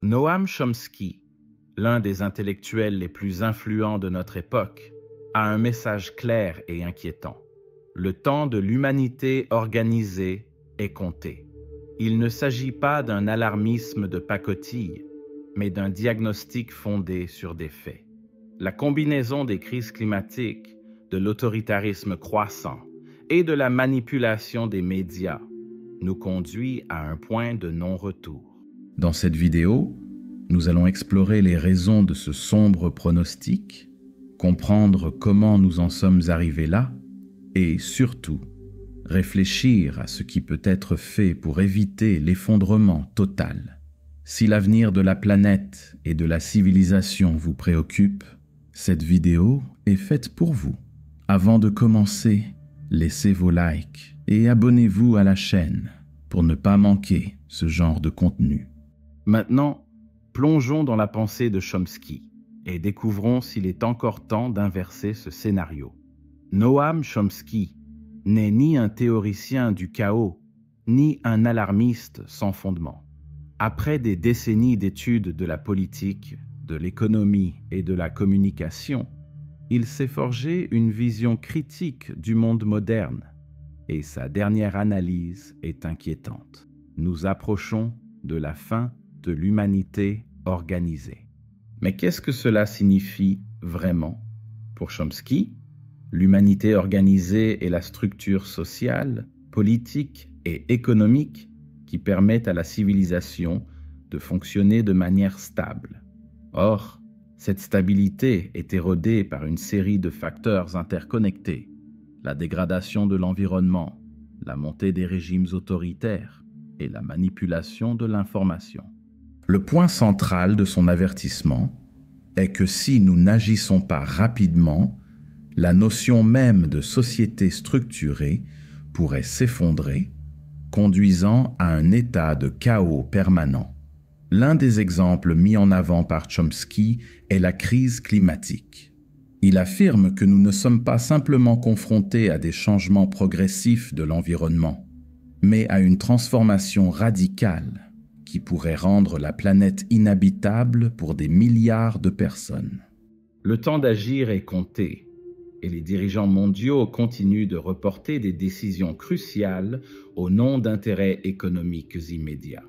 Noam Chomsky, l'un des intellectuels les plus influents de notre époque, a un message clair et inquiétant. Le temps de l'humanité organisée est compté. Il ne s'agit pas d'un alarmisme de pacotille, mais d'un diagnostic fondé sur des faits. La combinaison des crises climatiques, de l'autoritarisme croissant et de la manipulation des médias nous conduit à un point de non-retour. Dans cette vidéo, nous allons explorer les raisons de ce sombre pronostic, comprendre comment nous en sommes arrivés là et surtout réfléchir à ce qui peut être fait pour éviter l'effondrement total. Si l'avenir de la planète et de la civilisation vous préoccupe, cette vidéo est faite pour vous. Avant de commencer, laissez vos likes et abonnez-vous à la chaîne pour ne pas manquer ce genre de contenu. Maintenant, plongeons dans la pensée de Chomsky et découvrons s'il est encore temps d'inverser ce scénario. Noam Chomsky n'est ni un théoricien du chaos, ni un alarmiste sans fondement. Après des décennies d'études de la politique, de l'économie et de la communication, il s'est forgé une vision critique du monde moderne et sa dernière analyse est inquiétante. Nous approchons de la fin de l'humanité organisée. Mais qu'est-ce que cela signifie vraiment? Pour Chomsky, l'humanité organisée est la structure sociale, politique et économique qui permet à la civilisation de fonctionner de manière stable. Or, cette stabilité est érodée par une série de facteurs interconnectés: la dégradation de l'environnement, la montée des régimes autoritaires et la manipulation de l'information. Le point central de son avertissement est que si nous n'agissons pas rapidement, la notion même de société structurée pourrait s'effondrer, conduisant à un état de chaos permanent. L'un des exemples mis en avant par Chomsky est la crise climatique. Il affirme que nous ne sommes pas simplement confrontés à des changements progressifs de l'environnement, mais à une transformation radicale qui pourrait rendre la planète inhabitable pour des milliards de personnes. Le temps d'agir est compté, et les dirigeants mondiaux continuent de reporter des décisions cruciales au nom d'intérêts économiques immédiats.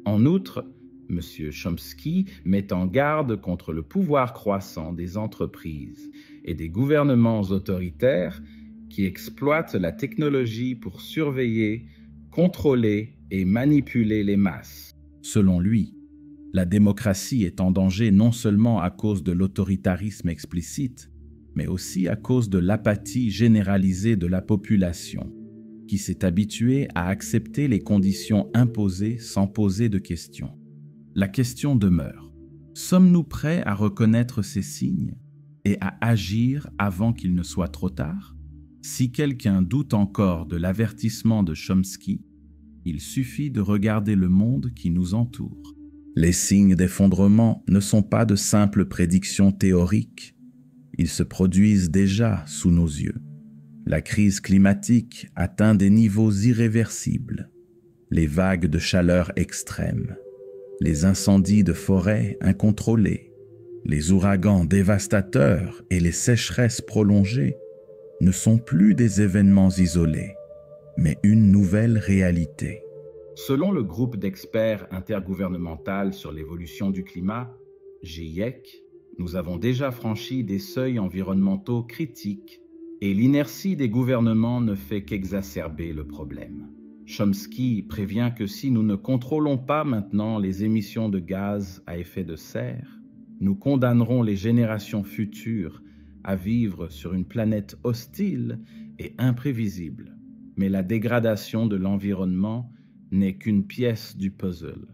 En outre, M. Chomsky met en garde contre le pouvoir croissant des entreprises et des gouvernements autoritaires qui exploitent la technologie pour surveiller, contrôler et manipuler les masses. Selon lui, la démocratie est en danger non seulement à cause de l'autoritarisme explicite, mais aussi à cause de l'apathie généralisée de la population, qui s'est habituée à accepter les conditions imposées sans poser de questions. La question demeure: sommes-nous prêts à reconnaître ces signes et à agir avant qu'il ne soit trop tard? Si quelqu'un doute encore de l'avertissement de Chomsky, il suffit de regarder le monde qui nous entoure. Les signes d'effondrement ne sont pas de simples prédictions théoriques. Ils se produisent déjà sous nos yeux. La crise climatique atteint des niveaux irréversibles. Les vagues de chaleur extrêmes, les incendies de forêt incontrôlés, les ouragans dévastateurs et les sécheresses prolongées ne sont plus des événements isolés, mais une nouvelle réalité. Selon le groupe d'experts intergouvernemental sur l'évolution du climat, GIEC, nous avons déjà franchi des seuils environnementaux critiques et l'inertie des gouvernements ne fait qu'exacerber le problème. Chomsky prévient que si nous ne contrôlons pas maintenant les émissions de gaz à effet de serre, nous condamnerons les générations futures à vivre sur une planète hostile et imprévisible. Mais la dégradation de l'environnement n'est qu'une pièce du puzzle.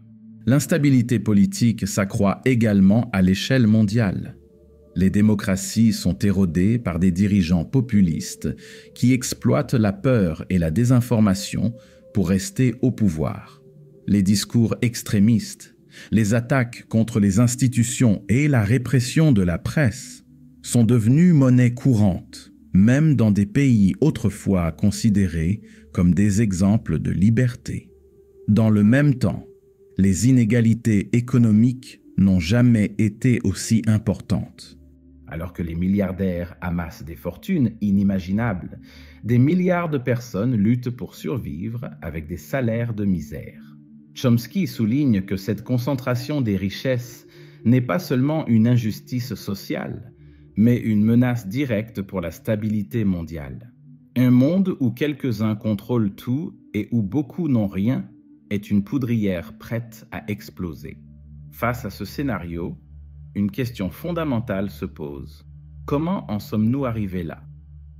L'instabilité politique s'accroît également à l'échelle mondiale. Les démocraties sont érodées par des dirigeants populistes qui exploitent la peur et la désinformation pour rester au pouvoir. Les discours extrémistes, les attaques contre les institutions et la répression de la presse sont devenus monnaie courante, même dans des pays autrefois considérés comme des exemples de liberté. Dans le même temps, Les inégalités économiques n'ont jamais été aussi importantes. Alors que les milliardaires amassent des fortunes inimaginables, des milliards de personnes luttent pour survivre avec des salaires de misère. Chomsky souligne que cette concentration des richesses n'est pas seulement une injustice sociale, mais une menace directe pour la stabilité mondiale. Un monde où quelques-uns contrôlent tout et où beaucoup n'ont rien est une poudrière prête à exploser. Face à ce scénario, une question fondamentale se pose. Comment en sommes-nous arrivés là?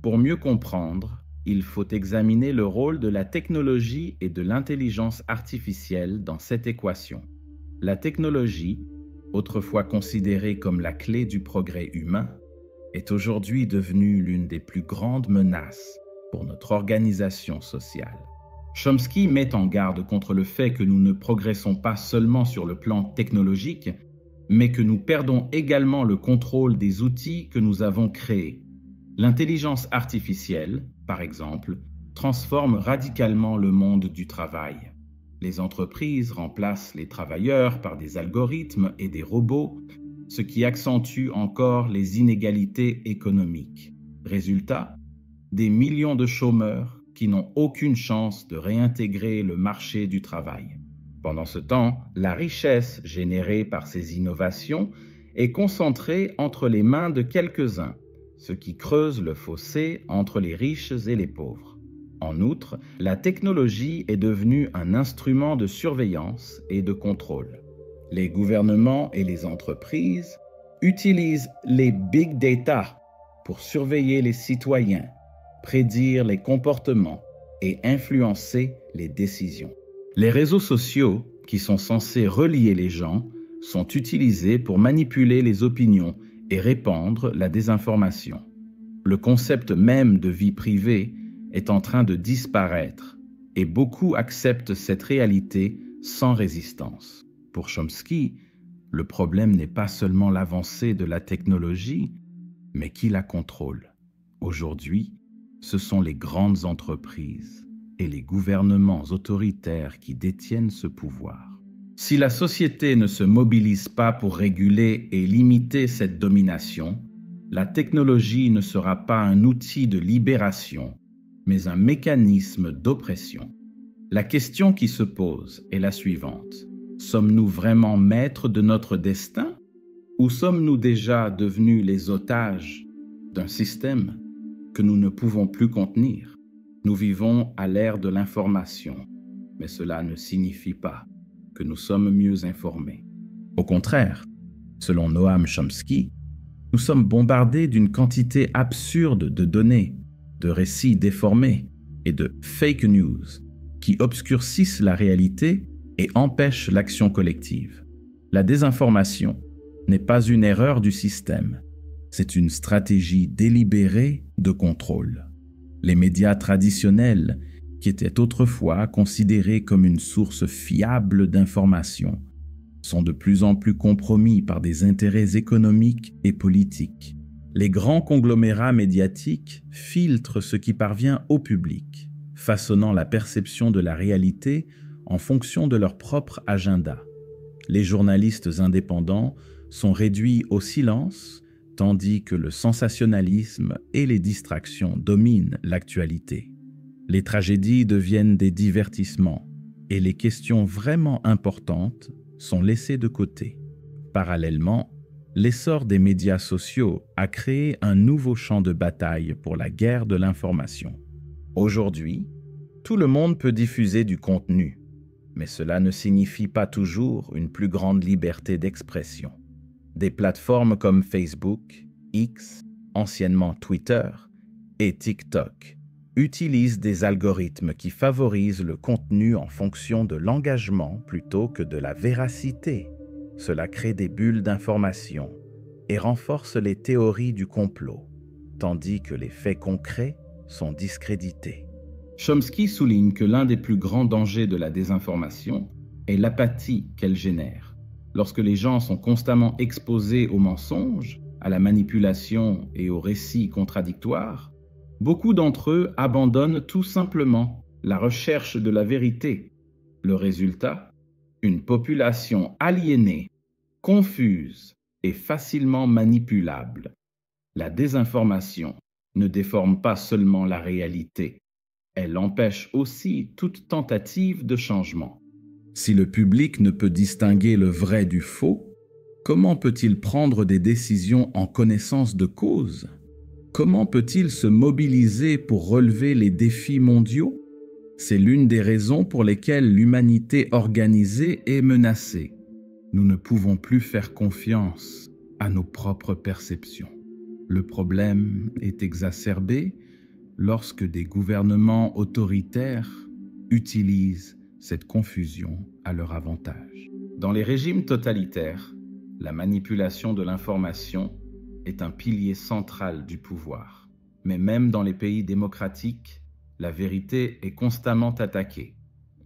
Pour mieux comprendre, il faut examiner le rôle de la technologie et de l'intelligence artificielle dans cette équation. La technologie, autrefois considérée comme la clé du progrès humain, est aujourd'hui devenue l'une des plus grandes menaces pour notre organisation sociale. Chomsky met en garde contre le fait que nous ne progressons pas seulement sur le plan technologique, mais que nous perdons également le contrôle des outils que nous avons créés. L'intelligence artificielle, par exemple, transforme radicalement le monde du travail. Les entreprises remplacent les travailleurs par des algorithmes et des robots, ce qui accentue encore les inégalités économiques. Résultat, des millions de chômeurs qui n'ont aucune chance de réintégrer le marché du travail. Pendant ce temps, la richesse générée par ces innovations est concentrée entre les mains de quelques-uns, ce qui creuse le fossé entre les riches et les pauvres. En outre, la technologie est devenue un instrument de surveillance et de contrôle. Les gouvernements et les entreprises utilisent les big data pour surveiller les citoyens, prédire les comportements et influencer les décisions. Les réseaux sociaux, qui sont censés relier les gens, sont utilisés pour manipuler les opinions et répandre la désinformation. Le concept même de vie privée est en train de disparaître et beaucoup acceptent cette réalité sans résistance. Pour Chomsky, le problème n'est pas seulement l'avancée de la technologie, mais qui la contrôle. Aujourd'hui, ce sont les grandes entreprises et les gouvernements autoritaires qui détiennent ce pouvoir. Si la société ne se mobilise pas pour réguler et limiter cette domination, la technologie ne sera pas un outil de libération, mais un mécanisme d'oppression. La question qui se pose est la suivante. Sommes-nous vraiment maîtres de notre destin ou sommes-nous déjà devenus les otages d'un système que nous ne pouvons plus contenir? Nous vivons à l'ère de l'information, mais cela ne signifie pas que nous sommes mieux informés. Au contraire, selon Noam Chomsky, nous sommes bombardés d'une quantité absurde de données, de récits déformés et de fake news qui obscurcissent la réalité et empêchent l'action collective. La désinformation n'est pas une erreur du système, c'est une stratégie délibérée de contrôle. Les médias traditionnels, qui étaient autrefois considérés comme une source fiable d'informations, sont de plus en plus compromis par des intérêts économiques et politiques. Les grands conglomérats médiatiques filtrent ce qui parvient au public, façonnant la perception de la réalité en fonction de leur propre agenda. Les journalistes indépendants sont réduits au silence, tandis que le sensationnalisme et les distractions dominent l'actualité. Les tragédies deviennent des divertissements et les questions vraiment importantes sont laissées de côté. Parallèlement, l'essor des médias sociaux a créé un nouveau champ de bataille pour la guerre de l'information. Aujourd'hui, tout le monde peut diffuser du contenu, mais cela ne signifie pas toujours une plus grande liberté d'expression. Des plateformes comme Facebook, X, anciennement Twitter, et TikTok utilisent des algorithmes qui favorisent le contenu en fonction de l'engagement plutôt que de la véracité. Cela crée des bulles d'information et renforce les théories du complot, tandis que les faits concrets sont discrédités. Chomsky souligne que l'un des plus grands dangers de la désinformation est l'apathie qu'elle génère. Lorsque les gens sont constamment exposés aux mensonges, à la manipulation et aux récits contradictoires, beaucoup d'entre eux abandonnent tout simplement la recherche de la vérité. Le résultat, Une population aliénée, confuse et facilement manipulable. La désinformation ne déforme pas seulement la réalité, elle empêche aussi toute tentative de changement. Si le public ne peut distinguer le vrai du faux, comment peut-il prendre des décisions en connaissance de cause? Comment peut-il se mobiliser pour relever les défis mondiaux? C'est l'une des raisons pour lesquelles l'humanité organisée est menacée. Nous ne pouvons plus faire confiance à nos propres perceptions. Le problème est exacerbé lorsque des gouvernements autoritaires utilisent cette confusion à leur avantage. Dans les régimes totalitaires, la manipulation de l'information est un pilier central du pouvoir. Mais même dans les pays démocratiques, la vérité est constamment attaquée.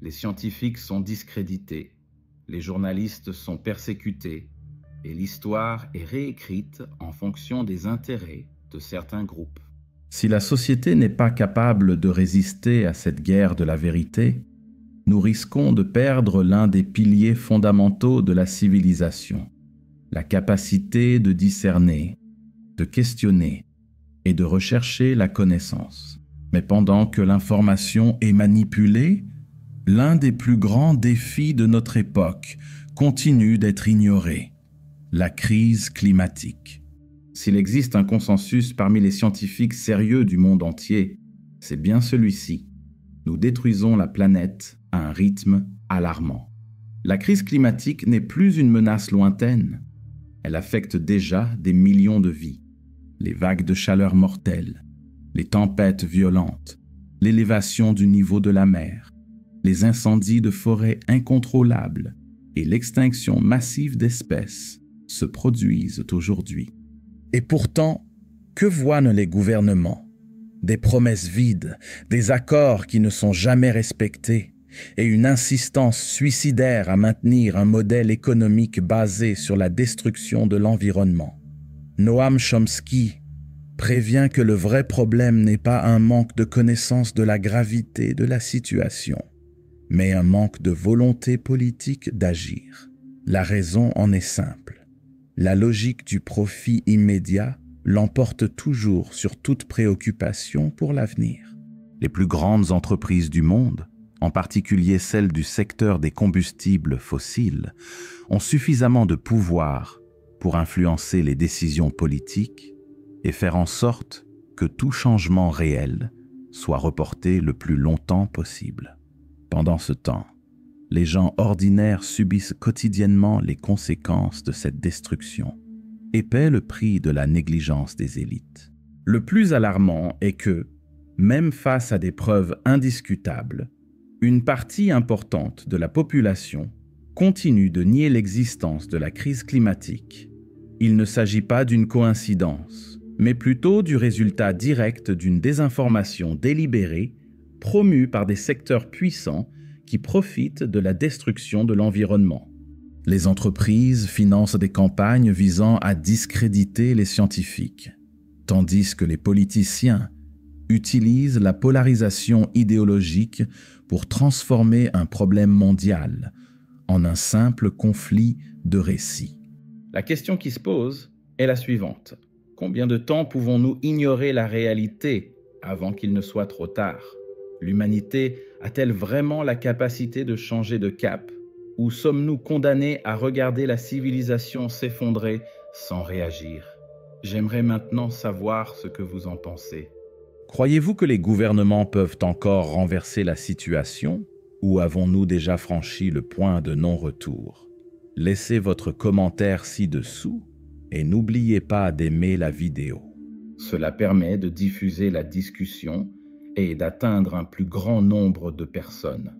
Les scientifiques sont discrédités, les journalistes sont persécutés et l'histoire est réécrite en fonction des intérêts de certains groupes. Si la société n'est pas capable de résister à cette guerre de la vérité, nous risquons de perdre l'un des piliers fondamentaux de la civilisation, la capacité de discerner, de questionner et de rechercher la connaissance. Mais pendant que l'information est manipulée, l'un des plus grands défis de notre époque continue d'être ignoré, la crise climatique. S'il existe un consensus parmi les scientifiques sérieux du monde entier, c'est bien celui-ci. Nous détruisons la planète à un rythme alarmant. La crise climatique n'est plus une menace lointaine. Elle affecte déjà des millions de vies. Les vagues de chaleur mortelles, les tempêtes violentes, l'élévation du niveau de la mer, les incendies de forêt incontrôlables et l'extinction massive d'espèces se produisent aujourd'hui. Et pourtant, que voient les gouvernements? Des promesses vides, des accords qui ne sont jamais respectés et une insistance suicidaire à maintenir un modèle économique basé sur la destruction de l'environnement. Noam Chomsky prévient que le vrai problème n'est pas un manque de connaissance de la gravité de la situation, mais un manque de volonté politique d'agir. La raison en est simple. La logique du profit immédiat l'emporte toujours sur toute préoccupation pour l'avenir. Les plus grandes entreprises du monde, en particulier celles du secteur des combustibles fossiles, ont suffisamment de pouvoir pour influencer les décisions politiques et faire en sorte que tout changement réel soit reporté le plus longtemps possible. Pendant ce temps, les gens ordinaires subissent quotidiennement les conséquences de cette destruction et paient le prix de la négligence des élites. Le plus alarmant est que, même face à des preuves indiscutables, une partie importante de la population continue de nier l'existence de la crise climatique. Il ne s'agit pas d'une coïncidence, mais plutôt du résultat direct d'une désinformation délibérée promue par des secteurs puissants qui profitent de la destruction de l'environnement. Les entreprises financent des campagnes visant à discréditer les scientifiques, tandis que les politiciens utilisent la polarisation idéologique pour transformer un problème mondial en un simple conflit de récits. La question qui se pose est la suivante. Combien de temps pouvons-nous ignorer la réalité avant qu'il ne soit trop tard? L'humanité a-t-elle vraiment la capacité de changer de cap? Ou sommes-nous condamnés à regarder la civilisation s'effondrer sans réagir? J'aimerais maintenant savoir ce que vous en pensez. Croyez-vous que les gouvernements peuvent encore renverser la situation ou avons-nous déjà franchi le point de non-retour? Laissez votre commentaire ci-dessous et n'oubliez pas d'aimer la vidéo. Cela permet de diffuser la discussion et d'atteindre un plus grand nombre de personnes.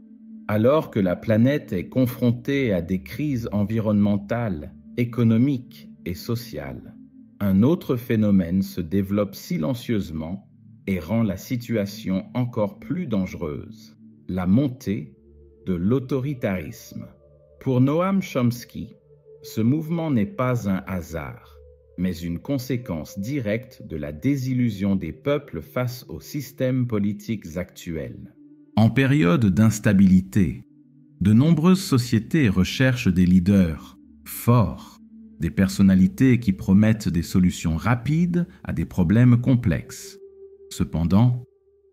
Alors que la planète est confrontée à des crises environnementales, économiques et sociales, un autre phénomène se développe silencieusement et rend la situation encore plus dangereuse, la montée de l'autoritarisme. Pour Noam Chomsky, ce mouvement n'est pas un hasard, mais une conséquence directe de la désillusion des peuples face aux systèmes politiques actuels. En période d'instabilité, De nombreuses sociétés recherchent des leaders forts, des personnalités qui promettent des solutions rapides à des problèmes complexes. Cependant,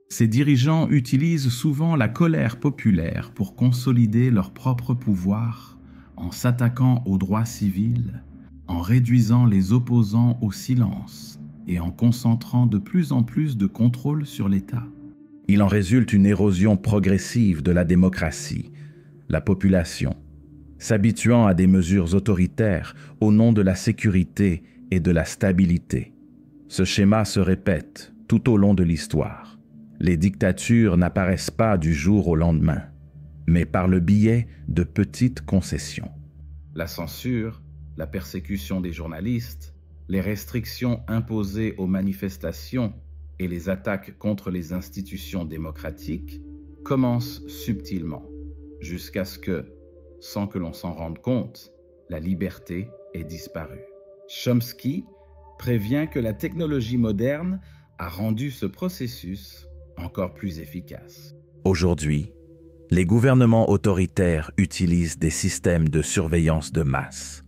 ces dirigeants utilisent souvent la colère populaire pour consolider leur propre pouvoir en s'attaquant aux droits civils, en réduisant les opposants au silence et en concentrant de plus en plus de contrôle sur l'État. Il en résulte une érosion progressive de la démocratie, la population, s'habituant à des mesures autoritaires au nom de la sécurité et de la stabilité. Ce schéma se répète tout au long de l'histoire. Les dictatures n'apparaissent pas du jour au lendemain, mais par le biais de petites concessions. La censure, la persécution des journalistes, les restrictions imposées aux manifestations et les attaques contre les institutions démocratiques commencent subtilement, jusqu'à ce que, sans que l'on s'en rende compte, la liberté ait disparu. Chomsky prévient que la technologie moderne a rendu ce processus encore plus efficace. Aujourd'hui, les gouvernements autoritaires utilisent des systèmes de surveillance de masse,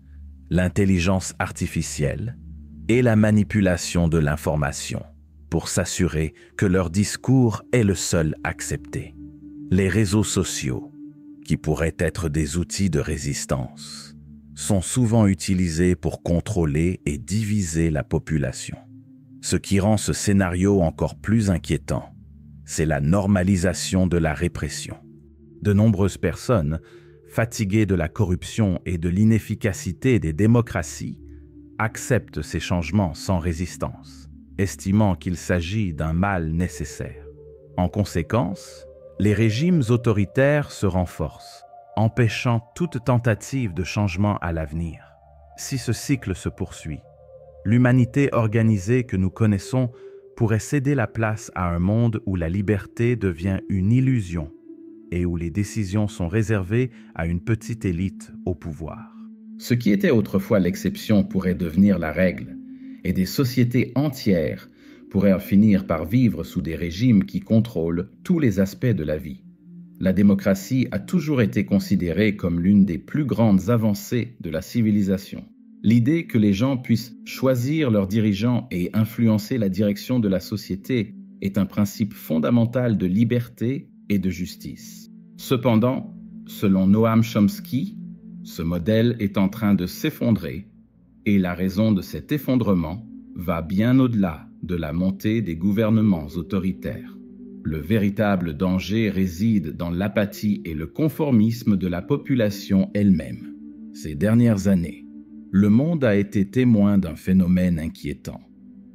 l'intelligence artificielle et la manipulation de l'information pour s'assurer que leur discours est le seul accepté. Les réseaux sociaux, qui pourraient être des outils de résistance, sont souvent utilisés pour contrôler et diviser la population. Ce qui rend ce scénario encore plus inquiétant, c'est la normalisation de la répression. De nombreuses personnes, fatiguées de la corruption et de l'inefficacité des démocraties, acceptent ces changements sans résistance, estimant qu'il s'agit d'un mal nécessaire. En conséquence, les régimes autoritaires se renforcent, empêchant toute tentative de changement à l'avenir. Si ce cycle se poursuit, l'humanité organisée que nous connaissons pourrait céder la place à un monde où la liberté devient une illusion et où les décisions sont réservées à une petite élite au pouvoir. Ce qui était autrefois l'exception pourrait devenir la règle, et des sociétés entières pourraient en finir par vivre sous des régimes qui contrôlent tous les aspects de la vie. La démocratie a toujours été considérée comme l'une des plus grandes avancées de la civilisation. L'idée que les gens puissent choisir leurs dirigeants et influencer la direction de la société est un principe fondamental de liberté et de justice. Cependant, selon Noam Chomsky, ce modèle est en train de s'effondrer et la raison de cet effondrement va bien au-delà de la montée des gouvernements autoritaires. Le véritable danger réside dans l'apathie et le conformisme de la population elle-même. Ces dernières années, le monde a été témoin d'un phénomène inquiétant,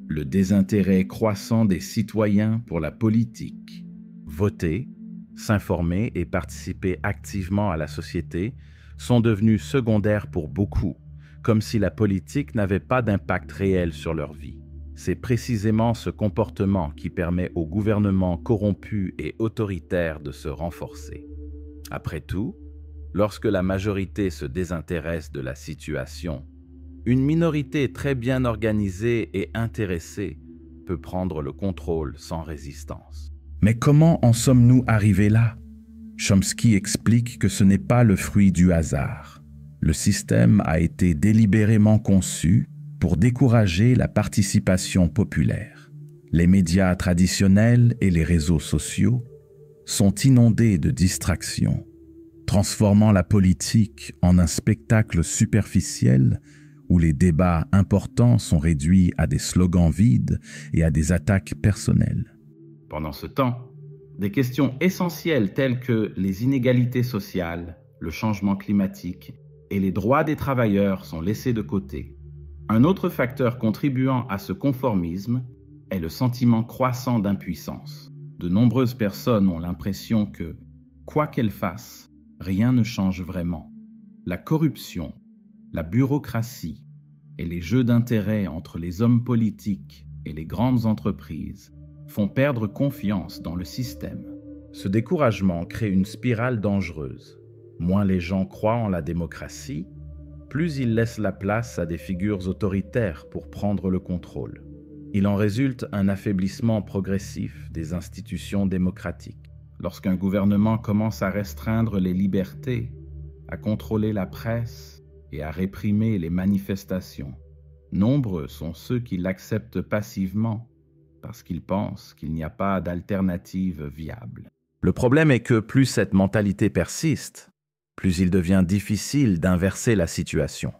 le désintérêt croissant des citoyens pour la politique. Voter, s'informer et participer activement à la société sont devenus secondaires pour beaucoup, comme si la politique n'avait pas d'impact réel sur leur vie. C'est précisément ce comportement qui permet aux gouvernements corrompus et autoritaires de se renforcer. Après tout, lorsque la majorité se désintéresse de la situation, une minorité très bien organisée et intéressée peut prendre le contrôle sans résistance. Mais comment en sommes-nous arrivés là? Chomsky explique que ce n'est pas le fruit du hasard. Le système a été délibérément conçu pour décourager la participation populaire. Les médias traditionnels et les réseaux sociaux sont inondés de distractions, transformant la politique en un spectacle superficiel où les débats importants sont réduits à des slogans vides et à des attaques personnelles. Pendant ce temps, des questions essentielles telles que les inégalités sociales, le changement climatique et les droits des travailleurs sont laissés de côté. Un autre facteur contribuant à ce conformisme est le sentiment croissant d'impuissance. De nombreuses personnes ont l'impression que, quoi qu'elles fassent, rien ne change vraiment. La corruption, la bureaucratie et les jeux d'intérêt entre les hommes politiques et les grandes entreprises font perdre confiance dans le système. Ce découragement crée une spirale dangereuse. Moins les gens croient en la démocratie, plus ils laissent la place à des figures autoritaires pour prendre le contrôle. Il en résulte un affaiblissement progressif des institutions démocratiques. lorsqu'un gouvernement commence à restreindre les libertés, à contrôler la presse et à réprimer les manifestations, nombreux sont ceux qui l'acceptent passivement parce qu'ils pensent qu'il n'y a pas d'alternative viable. Le problème est que plus cette mentalité persiste, plus il devient difficile d'inverser la situation.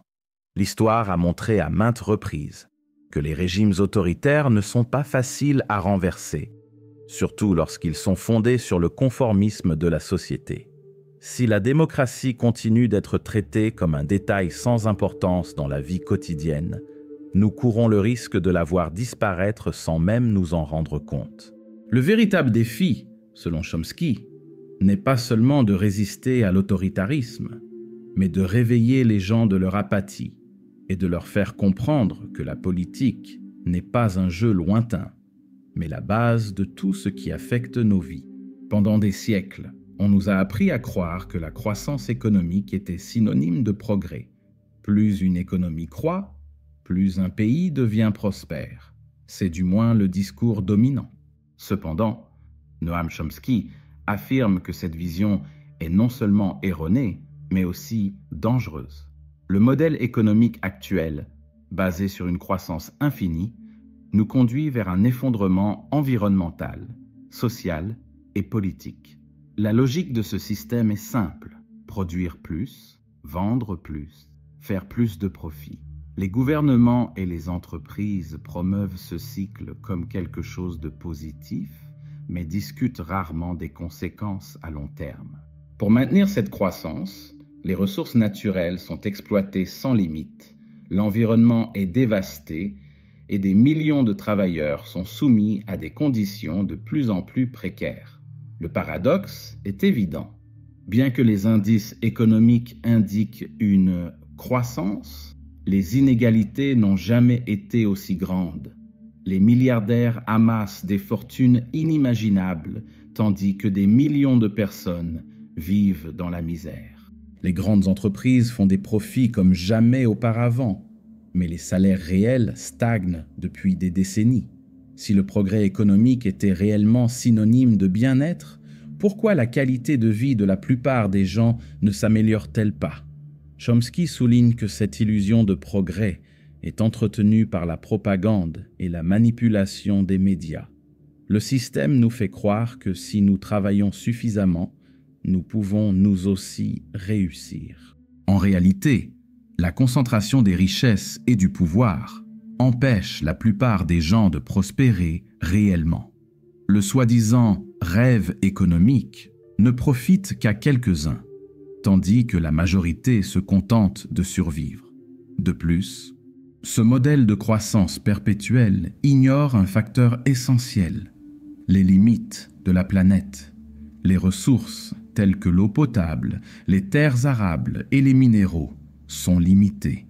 L'histoire a montré à maintes reprises que les régimes autoritaires ne sont pas faciles à renverser, surtout lorsqu'ils sont fondés sur le conformisme de la société. Si la démocratie continue d'être traitée comme un détail sans importance dans la vie quotidienne, nous courons le risque de la voir disparaître sans même nous en rendre compte. Le véritable défi, selon Chomsky, n'est pas seulement de résister à l'autoritarisme, mais de réveiller les gens de leur apathie et de leur faire comprendre que la politique n'est pas un jeu lointain, mais la base de tout ce qui affecte nos vies. Pendant des siècles, on nous a appris à croire que la croissance économique était synonyme de progrès. Plus une économie croît, plus un pays devient prospère. C'est du moins le discours dominant. Cependant, Noam Chomsky affirme que cette vision est non seulement erronée, mais aussi dangereuse. Le modèle économique actuel, basé sur une croissance infinie, nous conduit vers un effondrement environnemental, social et politique. La logique de ce système est simple: produire plus, vendre plus, faire plus de profit. Les gouvernements et les entreprises promeuvent ce cycle comme quelque chose de positif, mais discutent rarement des conséquences à long terme. Pour maintenir cette croissance, les ressources naturelles sont exploitées sans limite, l'environnement est dévasté et des millions de travailleurs sont soumis à des conditions de plus en plus précaires. Le paradoxe est évident. Bien que les indices économiques indiquent une croissance, les inégalités n'ont jamais été aussi grandes. Les milliardaires amassent des fortunes inimaginables, tandis que des millions de personnes vivent dans la misère. Les grandes entreprises font des profits comme jamais auparavant, mais les salaires réels stagnent depuis des décennies. Si le progrès économique était réellement synonyme de bien-être, pourquoi la qualité de vie de la plupart des gens ne s'améliore-t-elle pas? Chomsky souligne que cette illusion de progrès est entretenue par la propagande et la manipulation des médias. Le système nous fait croire que si nous travaillons suffisamment, nous pouvons nous aussi réussir. En réalité, la concentration des richesses et du pouvoir empêche la plupart des gens de prospérer réellement. Le soi-disant rêve économique ne profite qu'à quelques-uns, tandis que la majorité se contente de survivre. De plus, ce modèle de croissance perpétuelle ignore un facteur essentiel: les limites de la planète. Les ressources telles que l'eau potable, les terres arables et les minéraux sont limitées,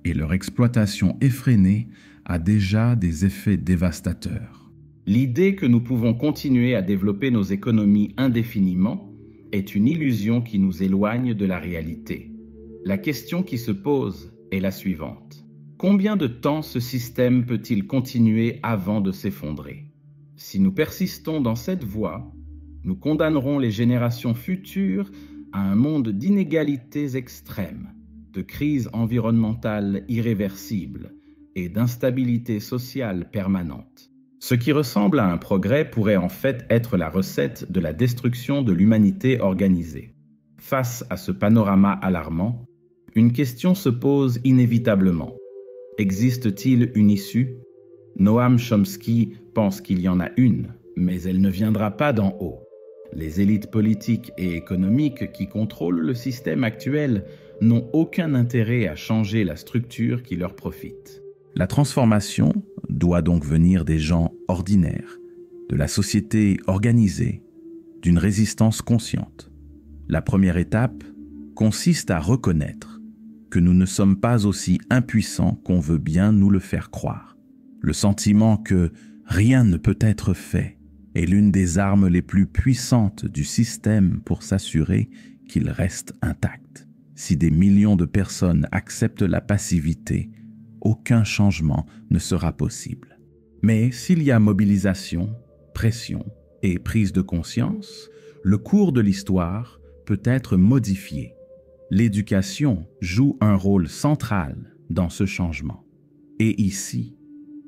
et leur exploitation effrénée a déjà des effets dévastateurs. L'idée que nous pouvons continuer à développer nos économies indéfiniment est une illusion qui nous éloigne de la réalité. La question qui se pose est la suivante: combien de temps ce système peut-il continuer avant de s'effondrer? Si nous persistons dans cette voie, nous condamnerons les générations futures à un monde d'inégalités extrêmes, de crises environnementales irréversibles et d'instabilité sociale permanente. Ce qui ressemble à un progrès pourrait en fait être la recette de la destruction de l'humanité organisée. Face à ce panorama alarmant, une question se pose inévitablement. Existe-t-il une issue? Noam Chomsky pense qu'il y en a une, mais elle ne viendra pas d'en haut. Les élites politiques et économiques qui contrôlent le système actuel n'ont aucun intérêt à changer la structure qui leur profite. La transformation doit donc venir des gens ordinaires, de la société organisée, d'une résistance consciente. La première étape consiste à reconnaître que nous ne sommes pas aussi impuissants qu'on veut bien nous le faire croire. Le sentiment que rien ne peut être fait est l'une des armes les plus puissantes du système pour s'assurer qu'il reste intact. Si des millions de personnes acceptent la passivité, aucun changement ne sera possible. Mais s'il y a mobilisation, pression et prise de conscience, le cours de l'histoire peut être modifié. L'éducation joue un rôle central dans ce changement. Et ici,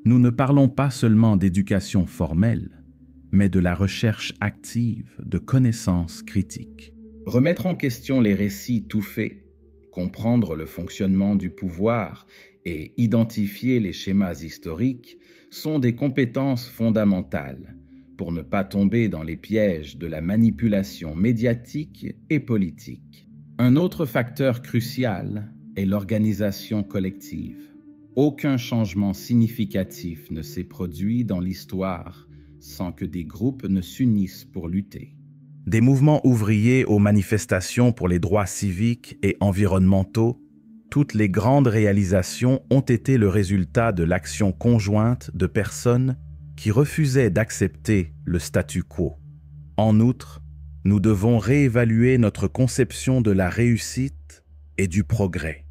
nous ne parlons pas seulement d'éducation formelle, mais de la recherche active de connaissances critiques. Remettre en question les récits tout faits, comprendre le fonctionnement du pouvoir et identifier les schémas historiques sont des compétences fondamentales pour ne pas tomber dans les pièges de la manipulation médiatique et politique. Un autre facteur crucial est l'organisation collective. Aucun changement significatif ne s'est produit dans l'histoire sans que des groupes ne s'unissent pour lutter. Des mouvements ouvriers aux manifestations pour les droits civiques et environnementaux, toutes les grandes réalisations ont été le résultat de l'action conjointe de personnes qui refusaient d'accepter le statu quo. En outre, nous devons réévaluer notre conception de la réussite et du progrès.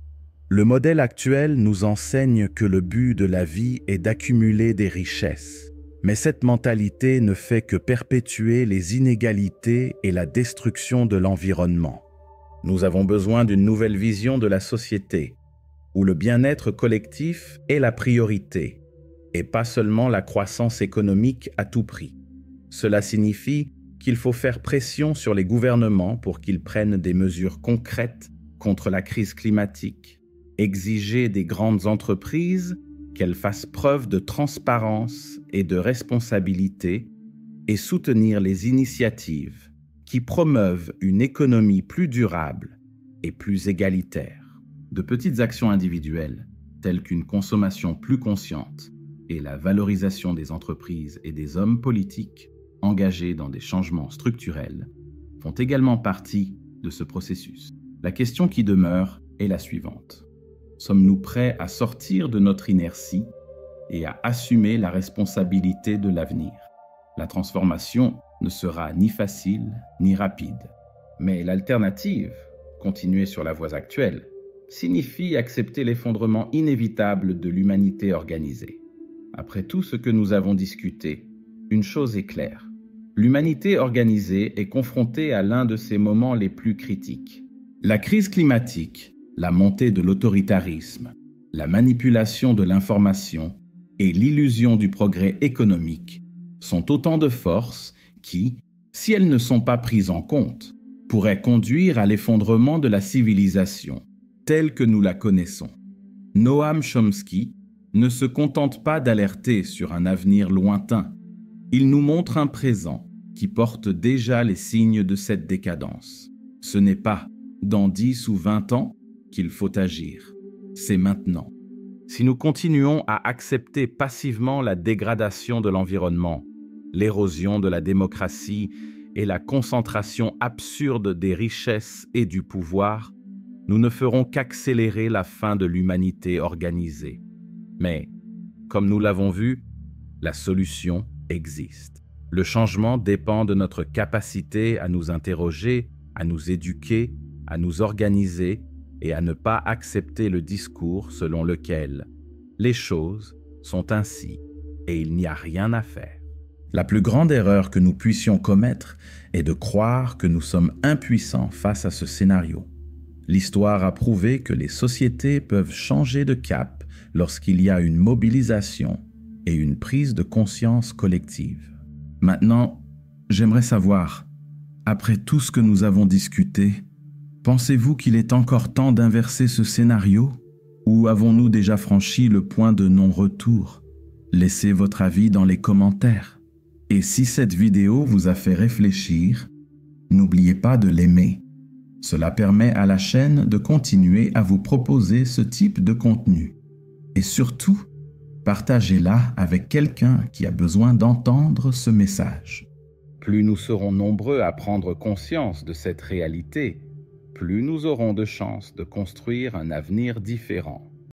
Le modèle actuel nous enseigne que le but de la vie est d'accumuler des richesses. Mais cette mentalité ne fait que perpétuer les inégalités et la destruction de l'environnement. Nous avons besoin d'une nouvelle vision de la société, où le bien-être collectif est la priorité, et pas seulement la croissance économique à tout prix. Cela signifie qu'il faut faire pression sur les gouvernements pour qu'ils prennent des mesures concrètes contre la crise climatique, exiger des grandes entreprises qu'elles fassent preuve de transparence et de responsabilité et soutenir les initiatives qui promeuvent une économie plus durable et plus égalitaire. De petites actions individuelles, telles qu'une consommation plus consciente et la valorisation des entreprises et des hommes politiques engagés dans des changements structurels, font également partie de ce processus. La question qui demeure est la suivante. Sommes-nous prêts à sortir de notre inertie et à assumer la responsabilité de l'avenir? La transformation ne sera ni facile ni rapide. Mais l'alternative, continuer sur la voie actuelle, signifie accepter l'effondrement inévitable de l'humanité organisée. Après tout ce que nous avons discuté, une chose est claire. L'humanité organisée est confrontée à l'un de ses moments les plus critiques. La crise climatique, la montée de l'autoritarisme, la manipulation de l'information et l'illusion du progrès économique sont autant de forces qui, si elles ne sont pas prises en compte, pourraient conduire à l'effondrement de la civilisation telle que nous la connaissons. Noam Chomsky ne se contente pas d'alerter sur un avenir lointain. Il nous montre un présent qui porte déjà les signes de cette décadence. Ce n'est pas dans 10 ou 20 ans qu'il faut agir. C'est maintenant. Si nous continuons à accepter passivement la dégradation de l'environnement, l'érosion de la démocratie et la concentration absurde des richesses et du pouvoir, nous ne ferons qu'accélérer la fin de l'humanité organisée. Mais, comme nous l'avons vu, la solution existe. Le changement dépend de notre capacité à nous interroger, à nous éduquer, à nous organiser et à ne pas accepter le discours selon lequel les choses sont ainsi et il n'y a rien à faire. La plus grande erreur que nous puissions commettre est de croire que nous sommes impuissants face à ce scénario. L'histoire a prouvé que les sociétés peuvent changer de cap lorsqu'il y a une mobilisation et une prise de conscience collective. Maintenant, j'aimerais savoir, après tout ce que nous avons discuté, pensez-vous qu'il est encore temps d'inverser ce scénario ou avons-nous déjà franchi le point de non-retour? Laissez votre avis dans les commentaires. Et si cette vidéo vous a fait réfléchir, n'oubliez pas de l'aimer. Cela permet à la chaîne de continuer à vous proposer ce type de contenu. Et surtout, partagez-la avec quelqu'un qui a besoin d'entendre ce message. Plus nous serons nombreux à prendre conscience de cette réalité, plus nous aurons de chances de construire un avenir différent.